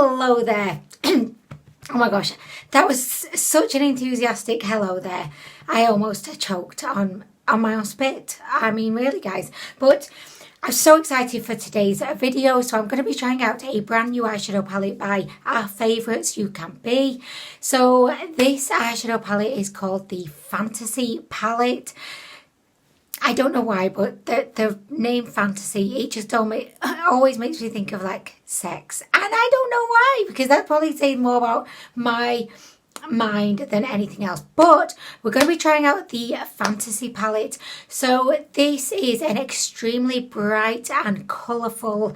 Hello there. Oh my gosh, that was such an enthusiastic hello there. I almost choked on my own spit. I mean, really, guys. But I'm so excited for today's video. So I'm going to be trying out a brand new eyeshadow palette by our favourites, Ucanbe. So this eyeshadow palette is called the Fantasy palette. I don't know why, but the name Fantasy, it just always makes me think of like sex. And I don't know why, because that probably says more about my mind than anything else. But we're going to be trying out the Fantasy palette. So this is an extremely bright and colourful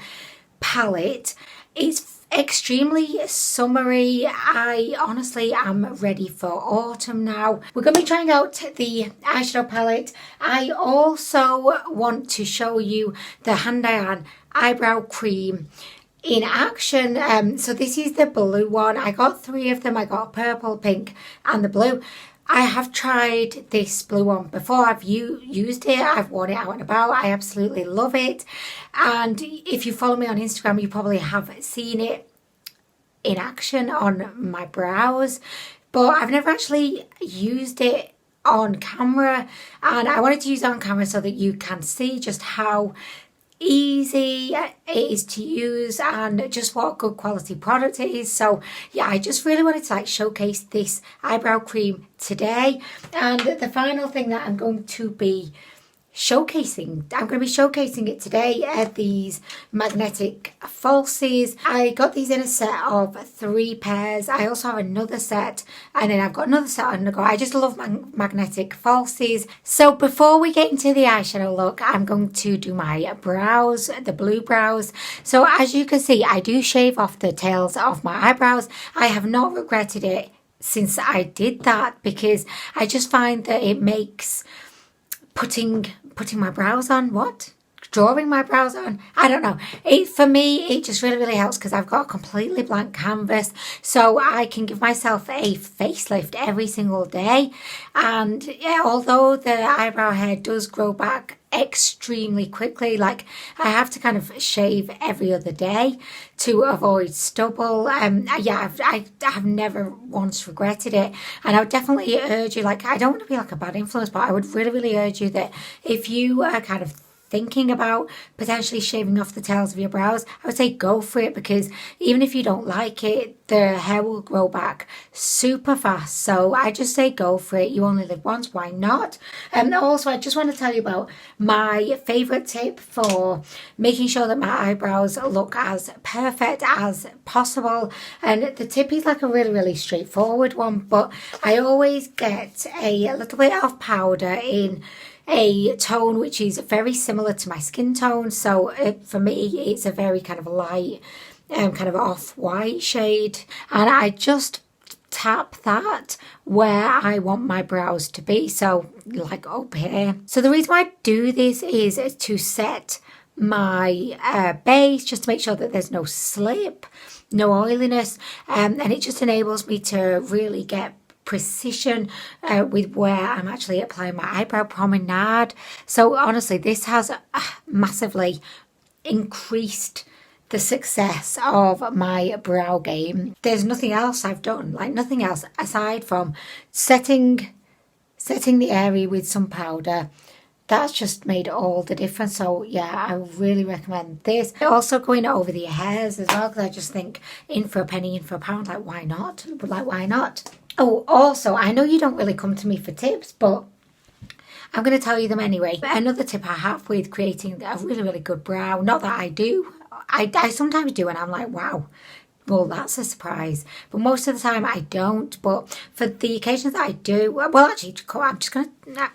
palette. It's extremely summery. I honestly am ready for autumn now. We're going to be trying out the eyeshadow palette. I also want to show you the Handaiyan eyebrow cream in action. So this is the blue one. I got 3 of them. I got purple, pink and the blue. I have tried this blue one before. I've used it. I've worn it out and about. I absolutely love it. And if you follow me on Instagram, you probably have seen it in action on my brows. But I've never actually used it on camera. And I wanted to use it on camera so that you can see just how easy it is to use and just what a good quality product it is. So yeah, I just really wanted to like showcase this eyebrow cream today. And the final thing that I'm going to be showcasing it today are these magnetic falsies. I got these in a set of 3 pairs. I also have another set, and then I've got another set on the go. I just love magnetic falsies. So before we get into the eyeshadow look, I'm going to do my brows, the blue brows. So as you can see, I do shave off the tails of my eyebrows. I have not regretted it since I did that, because I just find that it makes putting my brows on, drawing my brows on, I don't know. For me, it just really helps because I've got a completely blank canvas, so I can give myself a facelift every single day. And yeah, although the eyebrow hair does grow back extremely quickly, like I have to kind of shave every other day to avoid stubble. Yeah, I have never once regretted it, and I would definitely urge you, like, I don't want to be like a bad influence, but I would really urge you that if you are kind of thinking about potentially shaving off the tails of your brows, I would say go for it, because even if you don't like it, the hair will grow back super fast. So I just say go for it. You only live once, why not? And also, I just want to tell you about my favourite tip for making sure that my eyebrows look as perfect as possible. And the tip is like a really straightforward one, but I always get a little bit of powder in a tone which is very similar to my skin tone. So for me, it's a very kind of light, kind of off-white shade, and I just tap that where I want my brows to be, so like up here. So the reason why I do this is to set my base, just to make sure that there's no slip, no oiliness, and it just enables me to really get precision with where I'm actually applying my eyebrow promenade. So honestly, this has massively increased the success of my brow game. There's nothing else I've done, like nothing else aside from setting the area with some powder. That's just made all the difference. So yeah, I really recommend this. Also going over the hairs as well, because I just think in for a penny, in for a pound, like why not? Like why not? Oh, also, I know you don't really come to me for tips, but I'm going to tell you them anyway. Another tip I have with creating a really good brow, not that I do, I sometimes do, and I'm like, wow, well, that's a surprise. But most of the time I don't. But for the occasions that I do, well, actually, I'm just going to,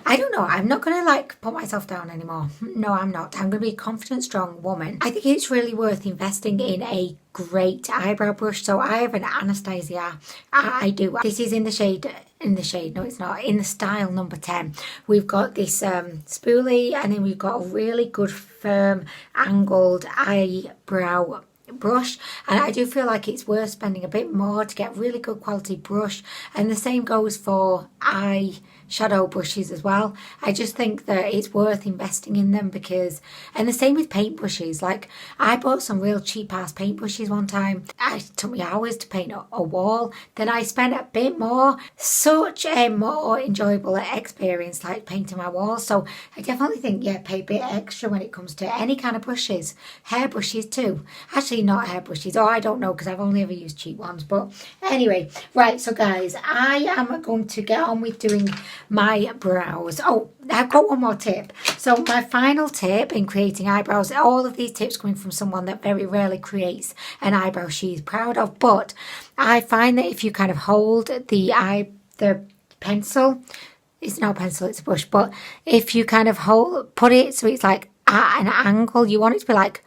I don't know, I'm not going to like put myself down anymore. No, I'm not. I'm going to be a confident, strong woman. I think it's really worth investing in a great eyebrow brush. So I have an Anastasia. I do. This is in the shade, no it's not, in the style number 10. We've got this spoolie, and then we've got a really good firm angled eyebrow brush, and I do feel like it's worth spending a bit more to get really good quality brush. And the same goes for eye shadow brushes as well. I just think that it's worth investing in them because, and the same with paintbrushes. Like, I bought some real cheap ass paintbrushes one time. It took me hours to paint a wall. Then I spent a bit more. Such a more enjoyable experience, like painting my walls. So I definitely think, yeah, pay a bit extra when it comes to any kind of brushes. Hair brushes too. Actually, not hair brushes. Oh, I don't know because I've only ever used cheap ones. But anyway, right, so guys, I am going to get on with doing my brows. Oh, I've got one more tip. So my final tip in creating eyebrows, all of these tips coming from someone that very rarely creates an eyebrow she's proud of, but I find that if you kind of hold the pencil, it's not a pencil, it's a brush, but if you kind of put it so it's like at an angle, you want it to be like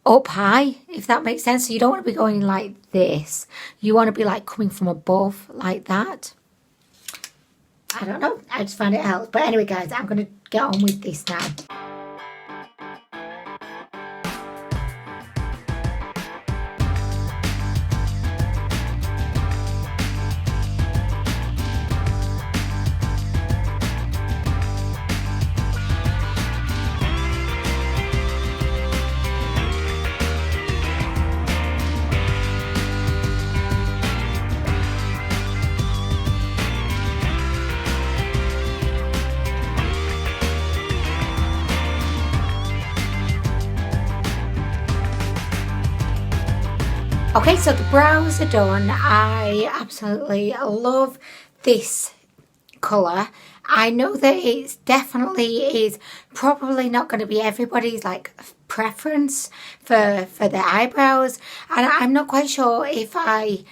up high, if that makes sense. So you don't want to be going like this. You want to be like coming from above like that. I don't know. I just find it helps. But anyway, guys, I'm going to get on with this now. Okay, so the brows are done. I absolutely love this colour. I know that it's definitely is probably not going to be everybody's like preference for their eyebrows, and I'm not quite sure if I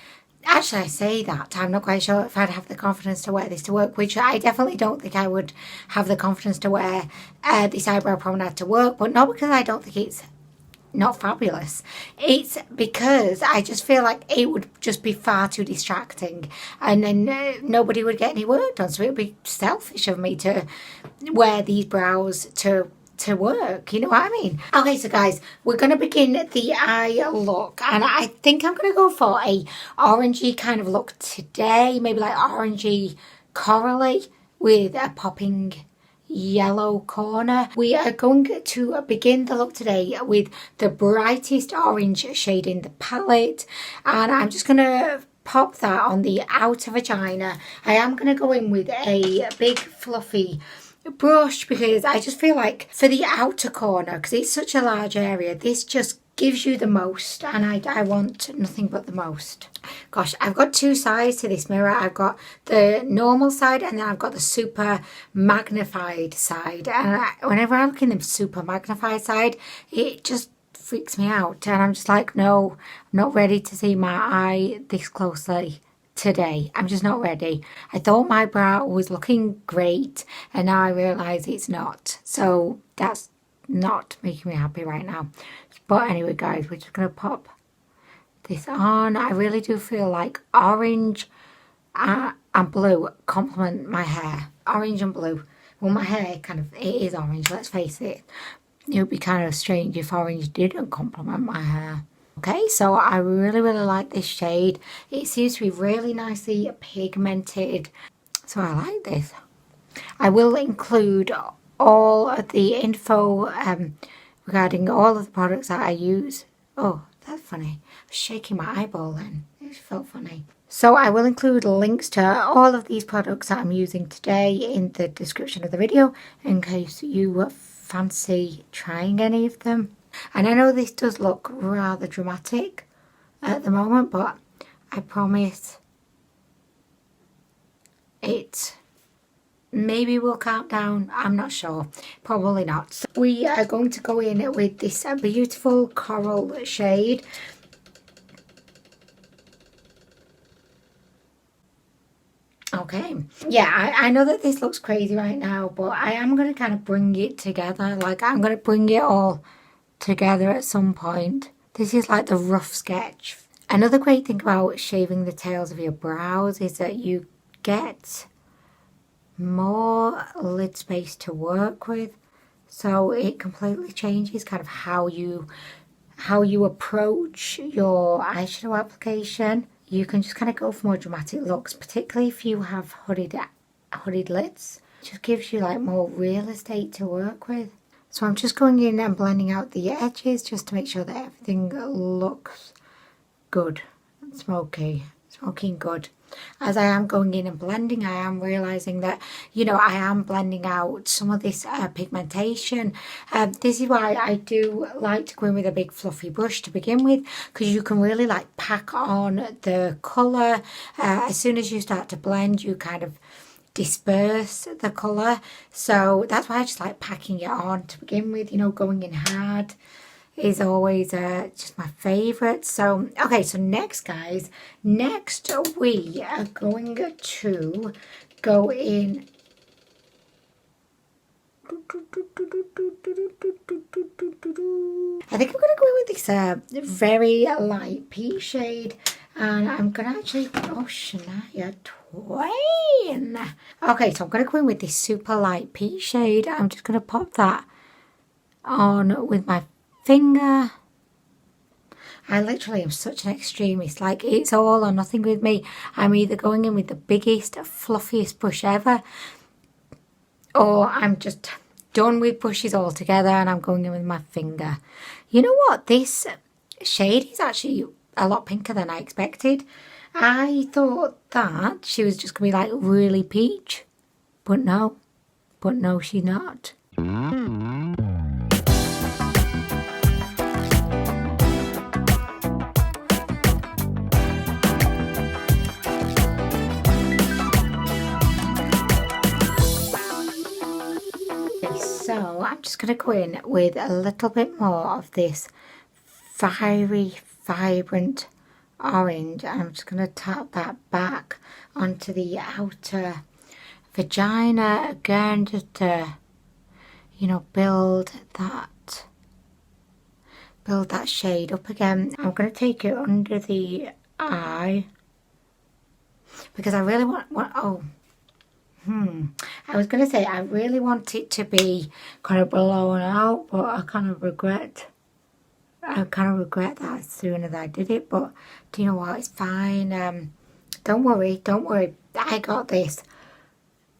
say that I'm not quite sure if I'd have the confidence to wear this to work, which I definitely don't think I would have the confidence to wear this eyebrow promenade to work, but not because I don't think it's not fabulous. It's because I just feel like it would just be far too distracting, and then nobody would get any work done. So it would be selfish of me to wear these brows to work, you know what I mean? Okay, so guys, we're going to begin the eye look, and I think I'm going to go for a orangey kind of look today, maybe like orangey corally with a popping yellow corner. We are going to begin the look today with the brightest orange shade in the palette, and I'm just going to pop that on the outer vagina. I am going to go in with a big fluffy brush because I just feel like for the outer corner, because it's such a large area, this just gives you the most, and I want nothing but the most. Gosh, I've got two sides to this mirror. I've got the normal side and then I've got the super magnified side, and whenever I look in the super magnified side, it just freaks me out, and I'm just like, no, I'm not ready to see my eye this closely today. I'm just not ready. I thought my brow was looking great, and now I realise it's not. So that's not making me happy right now. But anyway, guys, we're just going to pop this on. I really do feel like orange and blue complement my hair. Orange and blue. Well, my hair kind of, it is orange, let's face it. It would be kind of strange if orange didn't complement my hair. Okay, so I really, really like this shade. It seems to be really nicely pigmented. So I like this. I will include all of the info regarding all of the products that I use. Oh, that's funny. I was shaking my eyeball then. It felt funny. So I will include links to all of these products that I'm using today in the description of the video in case you fancy trying any of them. And I know this does look rather dramatic at the moment, but I promise it maybe will calm down. I'm not sure. Probably not. So we are going to go in with this beautiful coral shade. Okay, yeah, I know that this looks crazy right now, but I am going to kind of bring it together. Like, I'm going to bring it all together at some point. This is like the rough sketch. Another great thing about shaving the tails of your brows is that you get more lid space to work with, so it completely changes kind of how you approach your eyeshadow application. You can just kind of go for more dramatic looks, particularly if you have hooded hooded lids. Just gives you like more real estate to work with. So I'm just going in and blending out the edges just to make sure that everything looks good and smoking good. As I am going in and blending, I am realising that, you know, I am blending out some of this pigmentation. This is why I do like to go in with a big fluffy brush to begin with, because you can really like pack on the colour. As soon as you start to blend, you kind of disperse the colour. So that's why I just like packing it on to begin with, you know, going in hard is always just my favourite. So okay, so next guys, next we are going to go in I think I'm going to go in with this very light peach shade, and I'm going to actually, oh Shania Twain. Okay, so I'm going to go in with this super light peach shade. I'm just going to pop that on with my finger. I literally am such an extremist. Like, it's all or nothing with me. I'm either going in with the biggest, fluffiest brush ever, or I'm just done with brushes altogether and I'm going in with my finger. You know what? This shade is actually a lot pinker than I expected. I thought that she was just going to be like really peach. But no, she's not. So I'm just going to go in with a little bit more of this fiery, vibrant orange. And I'm just going to tap that back onto the outer vagina again, just to, you know, build that shade up again. I'm going to take it under the eye because I really I was going to say I really want it to be kind of blown out, but I kind of regret that as soon as I did it. But do you know what? It's fine. Don't worry. I got this.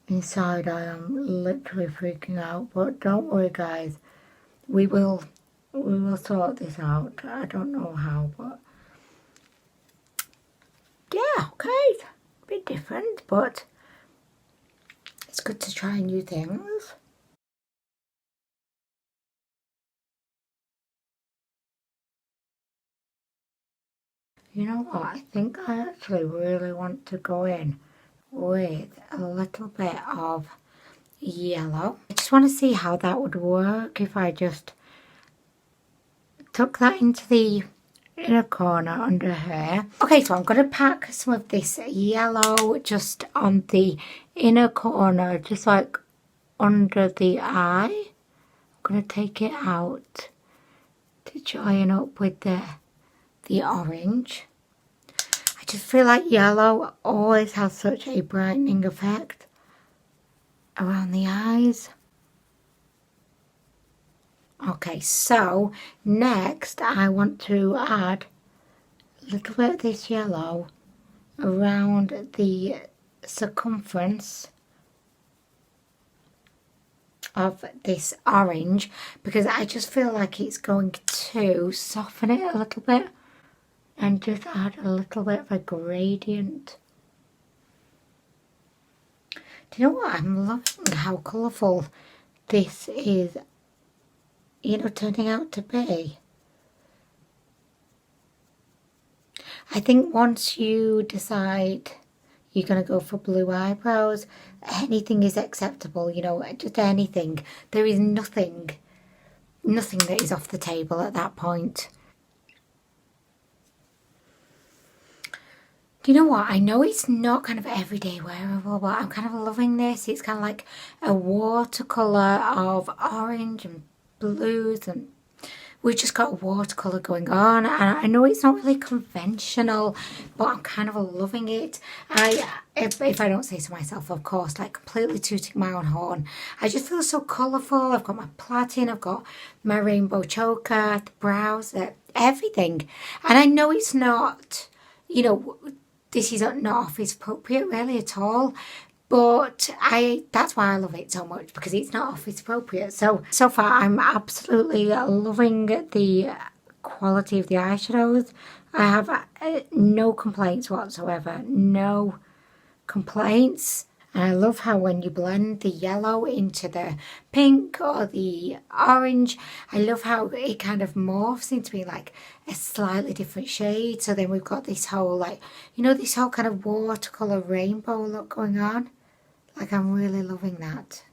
Inside I am literally freaking out, but don't worry guys. We will sort this out. I don't know how, but yeah, okay. A bit different, but it's good to try new things. You know what? I think I actually really want to go in with a little bit of yellow. I just want to see how that would work if I just tuck that into the inner corner under here. Okay, so I'm going to pack some of this yellow just on the inner corner, just like under the eye. I'm going to take it out to join up with the orange. I just feel like yellow always has such a brightening effect around the eyes. Okay, so next I want to add a little bit of this yellow around the circumference of this orange, because I just feel like it's going to soften it a little bit and just add a little bit of a gradient. Do you know what? I'm loving how colourful this is, you know, turning out to be. I think once you decide you're going to go for blue eyebrows, anything is acceptable, you know, just anything. There is nothing that is off the table at that point. Do you know what? I know it's not kind of everyday wearable, but I'm kind of loving this. It's kind of like a watercolour of orange and blues, and we've just got a watercolour going on. And I know it's not really conventional, but I'm kind of loving it. If I don't say so myself, of course, like completely tooting my own horn. I just feel so colourful. I've got my platin, I've got my rainbow choker, the brows, everything. And I know it's not, you know, this is not office appropriate really at all, but that's why I love it so much, because it's not office appropriate. So far I'm absolutely loving the quality of the eyeshadows. I have no complaints whatsoever, no complaints. And I love how when you blend the yellow into the pink or the orange, I love how it kind of morphs into being like a slightly different shade. So then we've got this whole, like, you know, this whole kind of watercolour rainbow look going on. Like, I'm really loving that.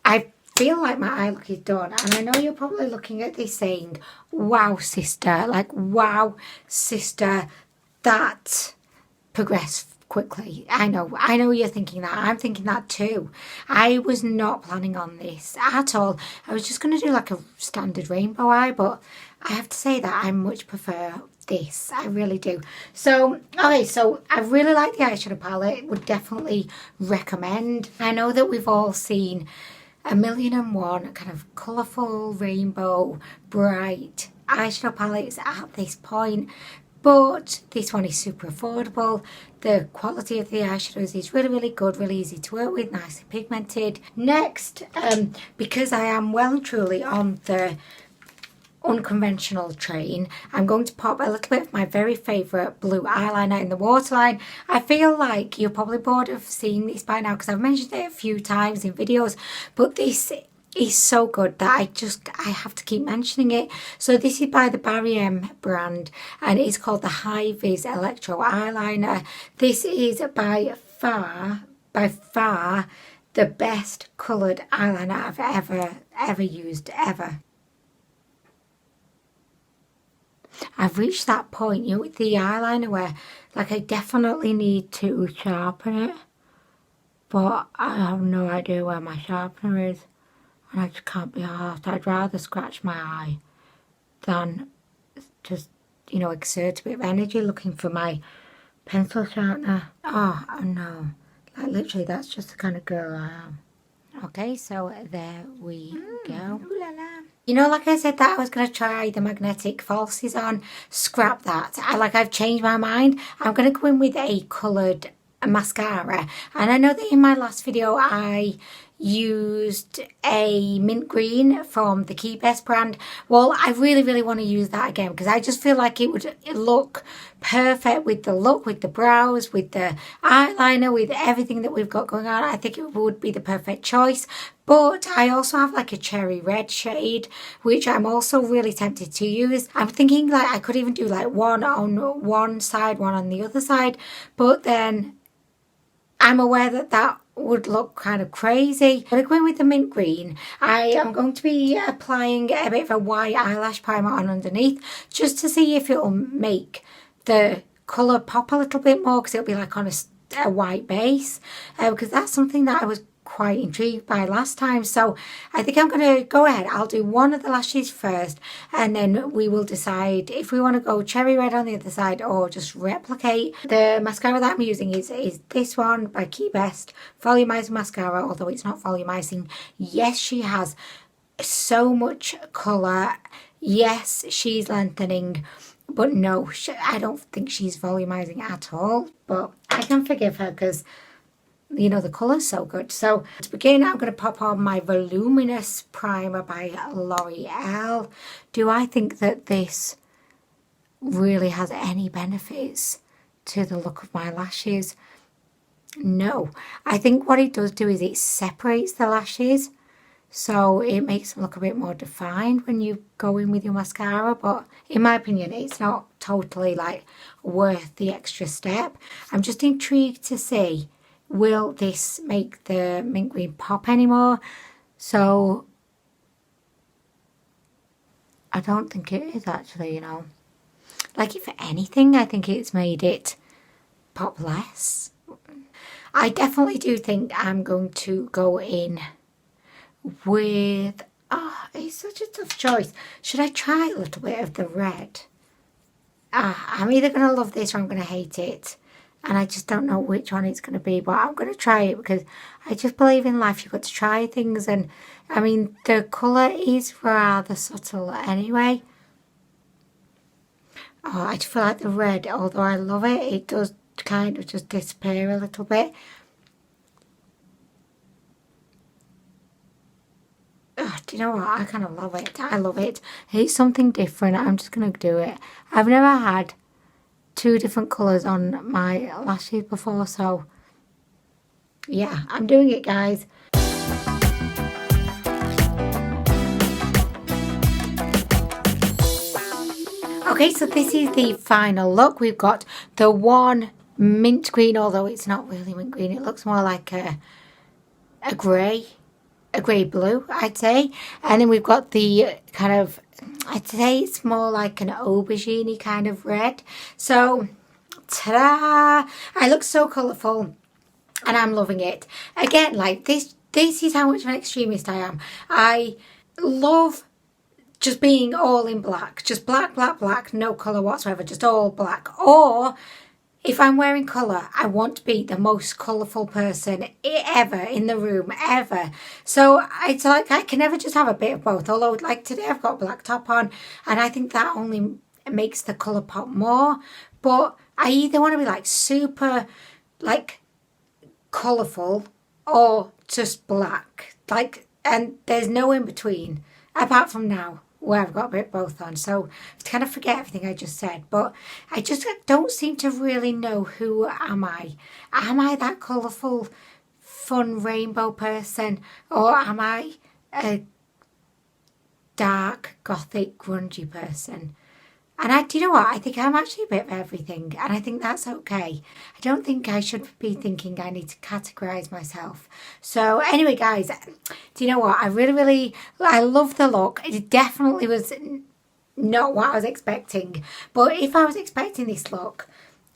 I feel like my eye look is done, and I know you're probably looking at this saying, wow, sister, like, wow, sister, that progressed quickly. I know you're thinking that. I'm thinking that too. I was not planning on this at all. I was just going to do like a standard rainbow eye, but I have to say that I much prefer this. I really do. So, okay, so I really like the eyeshadow palette. Would definitely recommend. I know that we've all seen 1,000,001 kind of colourful, rainbow, bright eyeshadow palettes at this point, but this one is super affordable. The quality of the eyeshadows is really, really good, really easy to work with, nicely pigmented. Next, because I am well and truly on the unconventional train, I'm going to pop a little bit of my very favourite blue eyeliner in the Waterline. I feel like you're probably bored of seeing this by now because I've mentioned it a few times in videos, but this is so good that I have to keep mentioning it. So this is by the Barry M brand, and it's called the High Vis Electro Eyeliner. This is by far the best coloured eyeliner I've ever used, ever. I've reached that point, you know, with the eyeliner where, like, I definitely need to sharpen it, but I have no idea where my sharpener is, and I just can't be arsed. I'd rather scratch my eye than just, you know, exert a bit of energy looking for my pencil sharpener. Oh no, like, literally, that's just the kind of girl I am. Okay, so there we go. Ooh la la. You know, like I said that I was going to try the magnetic falsies on, scrap that. I've changed my mind. I'm going to go in with a coloured mascara. And I know that in my last video I used a mint green from the Key Best brand. Well, I really, really want to use that again because I just feel like it would look perfect with the look, with the brows, with the eyeliner, with everything that we've got going on. I think it would be the perfect choice. But I also have like a cherry red shade, which I'm also really tempted to use. I'm thinking like I could even do like one on one side, one on the other side. But then I'm aware that that would look kind of crazy. I'm going with the mint green. I am going to be applying a bit of a white eyelash primer on underneath just to see if it will make the colour pop a little bit more, because it'll be like on a white base, because that's something that I was quite intrigued by last time. So I think I'm going to go ahead. I'll do one of the lashes first, and then we will decide if we want to go cherry red on the other side or just replicate. The mascara that I'm using is this one by Key Best, Volumizing Mascara, although it's not volumizing. Yes, she has so much colour. Yes, she's lengthening, but no, I don't think she's volumizing at all. But I can forgive her because, you know, the colour's so good. So to begin, I'm going to pop on my Voluminous Primer by L'Oreal. Do I think that this really has any benefits to the look of my lashes? No. I think what it does do is it separates the lashes, so it makes them look a bit more defined when you go in with your mascara. But in my opinion, it's not totally like worth the extra step. I'm just intrigued to see, will this make the mint green pop anymore? So I don't think it is actually, you know. Like, if anything, I think it's made it pop less. I definitely do think I'm going to go in with, it's such a tough choice. Should I try a little bit of the red? I'm either going to love this or I'm going to hate it. And I just don't know which one it's going to be, but I'm going to try it because I just believe in life you've got to try things. And I mean, the colour is rather subtle anyway. Oh, I just feel like the red, although I love it, it does kind of just disappear a little bit. Oh, do you know what? I kind of love it. I love it. It's something different. I'm just going to do it. I've never had two different colours on my lashes before, so yeah, I'm doing it, guys. Okay, so this is the final look. We've got the one mint green, although it's not really mint green. It looks more like a grey blue, I'd say. And then we've got the kind of, I'd say it's more like an aubergine kind of red. So, ta-da! I look so colourful and I'm loving it. Again, like this is how much of an extremist I am. I love just being all in black. Just black, black, black, no colour whatsoever, just all black. Or if I'm wearing colour, I want to be the most colourful person ever in the room, ever. So it's like I can never just have a bit of both. Although, like today, I've got a black top on, and I think that only makes the colour pop more. But I either want to be like super, like colourful, or just black. Like, and there's no in between, apart from now, where I've got a bit both on. So I kind of forget everything I just said, but I just don't seem to really know who am I. Am I that colourful, fun rainbow person, or am I a dark, gothic, grungy person? And do you know what? I think I'm actually a bit of everything, and I think that's okay. I don't think I should be thinking I need to categorise myself. So anyway, guys, do you know what? I love the look. It definitely was not what I was expecting. But if I was expecting this look,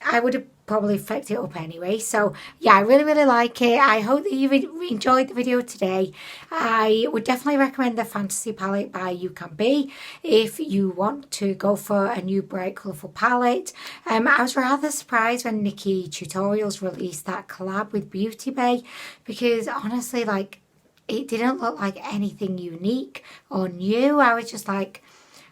I would have probably flicked it up anyway. So yeah, I really like it. I hope that you've enjoyed the video today. I would definitely recommend the Fantasy palette by Ucanbe if you want to go for a new bright colourful palette. I was rather surprised when Nikki Tutorials released that collab with Beauty Bay, because honestly, like, it didn't look like anything unique or new. I was just like,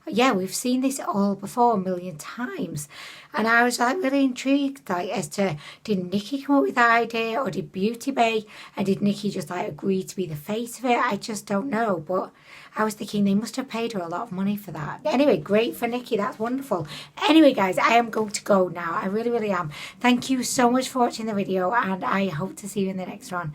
yeah, we've seen this all before a million times. And I was like really intrigued, like, as to, did Nikki come up with the idea, or did Beauty Bay, and did Nikki just like agree to be the face of it? I just don't know. But I was thinking they must have paid her a lot of money for that. Anyway, great for Nikki. That's wonderful. Anyway, guys, I am going to go now. I really am. Thank you so much for watching the video, and I hope to see you in the next one.